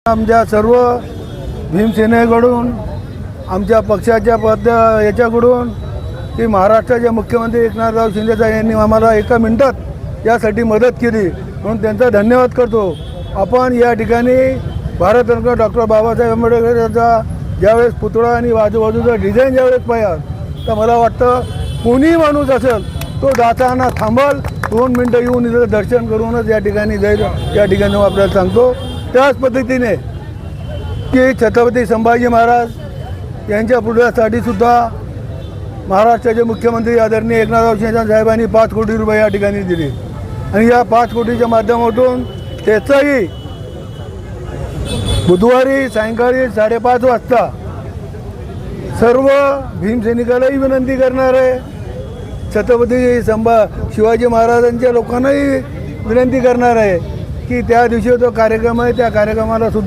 आमच्या सर्व भीमसेनेकडून आमच्या पक्षाच्या याच्याकडून की महाराष्ट्राचे मुख्यमंत्री एकनाथराव शिंदे यांनी आम्हाला एका मिनिटात यासाठी मदत केली म्हणून त्यांचा धन्यवाद करतो। आपण या ठिकाणी भारतरत्न डॉक्टर बाबासाहेब आंबेडकर यांचा ज्यावेळेस पुतळा आणि आजूबाजूचा डिझाईन ज्यावेळेस पाहिला तर मला वाटतं कोणी माणूस असेल तो जाताना थांबल, 2 मिनटं येऊन इथं दर्शन करूनच या ठिकाणी जाईल। या ठिकाणी आपल्याला सांगतो त्याच पद्धतीने की छत्रपती संभाजी महाराज यांच्या पुढ्यासाठी सुद्धा महाराष्ट्राचे मुख्यमंत्री आदरणीय एकनाथराव शिंदे साहेबांनी 5 कोटी रुपये या ठिकाणी दिले आणि या 5 कोटीच्या माध्यमातून त्याचाही बुधवारी सायंकाळी 5:30 वाजता सर्व भीमसैनिकालाही विनंती करणार आहे, छत्रपती शिवाजी महाराजांच्या लोकांनाही विनंती करणार आहे की त्या दिवशी जो कार्यक्रम आहे त्या कार्यक्रमाला सुद्धा